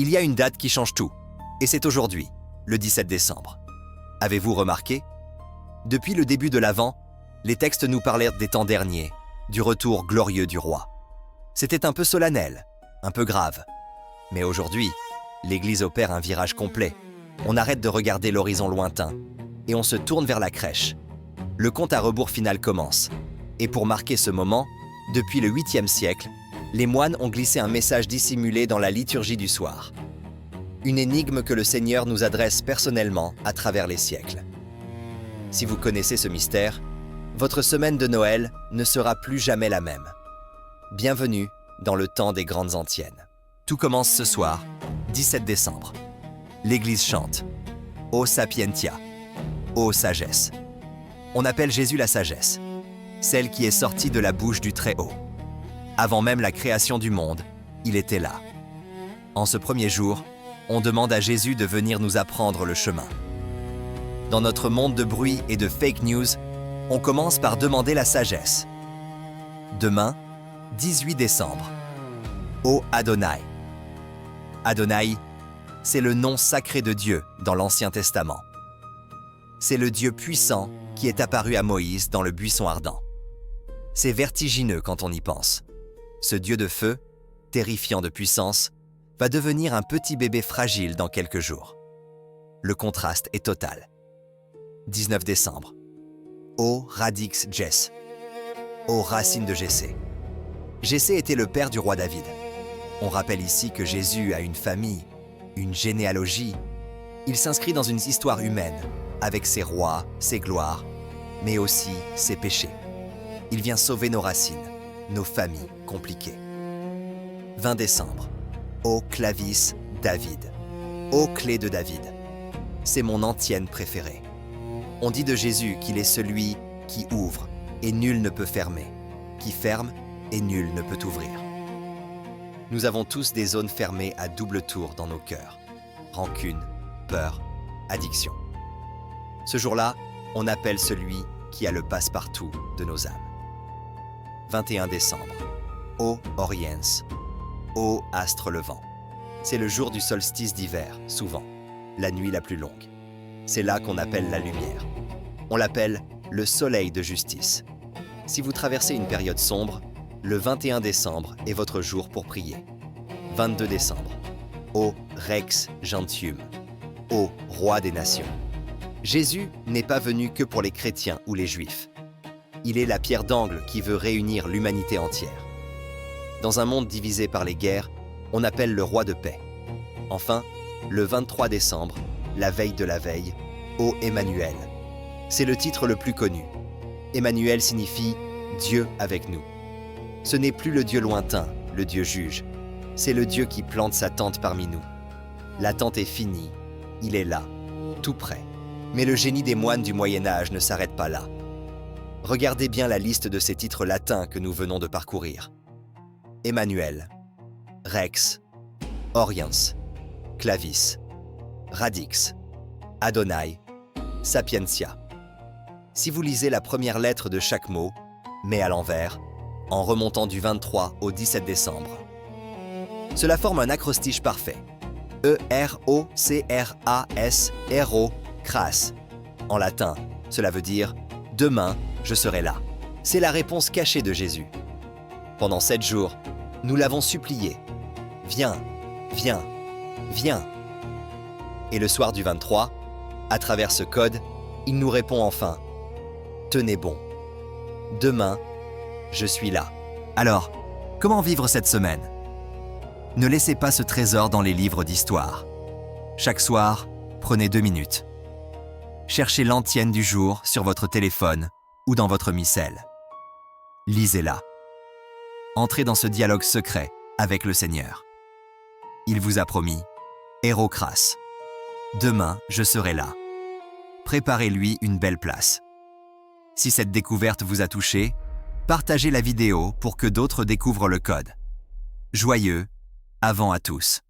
Il y a une date qui change tout, et c'est aujourd'hui, le 17 décembre. Avez-vous remarqué? Depuis le début de l'Avent, les textes nous parlèrent des temps derniers, du retour glorieux du roi. C'était un peu solennel, un peu grave. Mais aujourd'hui, l'Église opère un virage complet. On arrête de regarder l'horizon lointain, et on se tourne vers la crèche. Le compte à rebours final commence. Et pour marquer ce moment, depuis le 8e siècle, les moines ont glissé un message dissimulé dans la liturgie du soir. Une énigme que le Seigneur nous adresse personnellement à travers les siècles. Si vous connaissez ce mystère, votre semaine de Noël ne sera plus jamais la même. Bienvenue dans le temps des grandes antiennes. Tout commence ce soir, 17 décembre. L'Église chante « Ô sapientia »,« Ô sagesse ». On appelle Jésus la sagesse, celle qui est sortie de la bouche du Très-Haut. Avant même la création du monde, il était là. En ce premier jour, on demande à Jésus de venir nous apprendre le chemin. Dans notre monde de bruit et de fake news, on commence par demander la sagesse. Demain, 18 décembre. Ô Adonai. Adonai, c'est le nom sacré de Dieu dans l'Ancien Testament. C'est le Dieu puissant qui est apparu à Moïse dans le buisson ardent. C'est vertigineux quand on y pense. Ce Dieu de feu, terrifiant de puissance, va devenir un petit bébé fragile dans quelques jours. Le contraste est total. 19 décembre. Ô Radix Jesse. Ô racine de Jessé. Jessé était le père du roi David. On rappelle ici que Jésus a une famille, une généalogie. Il s'inscrit dans une histoire humaine, avec ses rois, ses gloires, mais aussi ses péchés. Il vient sauver nos racines, nos familles compliquées. 20 décembre. Ô clavis David. Ô clé de David. C'est mon antienne préférée. On dit de Jésus qu'il est celui qui ouvre et nul ne peut fermer, qui ferme et nul ne peut ouvrir. Nous avons tous des zones fermées à double tour dans nos cœurs. Rancune, peur, addiction. Ce jour-là, on appelle celui qui a le passe-partout de nos âmes. 21 décembre. Ô Oriens. Ô astre levant. C'est le jour du solstice d'hiver, souvent, la nuit la plus longue. C'est là qu'on appelle la lumière. On l'appelle le soleil de justice. Si vous traversez une période sombre, le 21 décembre est votre jour pour prier. 22 décembre. Ô Rex Gentium. Ô roi des nations. Jésus n'est pas venu que pour les chrétiens ou les juifs. Il est la pierre d'angle qui veut réunir l'humanité entière. Dans un monde divisé par les guerres, on appelle le roi de paix. Enfin, le 23 décembre, la veille de la veille, ô Emmanuel. C'est le titre le plus connu. Emmanuel signifie Dieu avec nous. Ce n'est plus le Dieu lointain, le Dieu juge. C'est le Dieu qui plante sa tente parmi nous. L'attente est finie, il est là, tout près. Mais le génie des moines du Moyen-Âge ne s'arrête pas là. Regardez bien la liste de ces titres latins que nous venons de parcourir. Emmanuel, Rex, Oriens, Clavis, Radix, Adonai, Sapientia. Si vous lisez la première lettre de chaque mot, mais à l'envers, en remontant du 23 au 17 décembre, cela forme un acrostiche parfait. E-R-O-C-R-A-S, Ero, Cras. En latin, cela veut dire « Demain, je serai là ». C'est la réponse cachée de Jésus. Pendant 7 jours, nous l'avons supplié. Viens, viens, viens. Et le soir du 23, à travers ce code, il nous répond enfin. Tenez bon. Demain, je suis là. Alors, comment vivre cette semaine? Ne laissez pas ce trésor dans les livres d'histoire. Chaque soir, prenez 2 minutes. Cherchez l'antienne du jour sur votre téléphone ou dans votre missel. Lisez-la. Entrez dans ce dialogue secret avec le Seigneur. Il vous a promis « Hérocras ». Demain, je serai là. Préparez-lui une belle place. Si cette découverte vous a touché, partagez la vidéo pour que d'autres découvrent le code. Joyeux Avant à tous.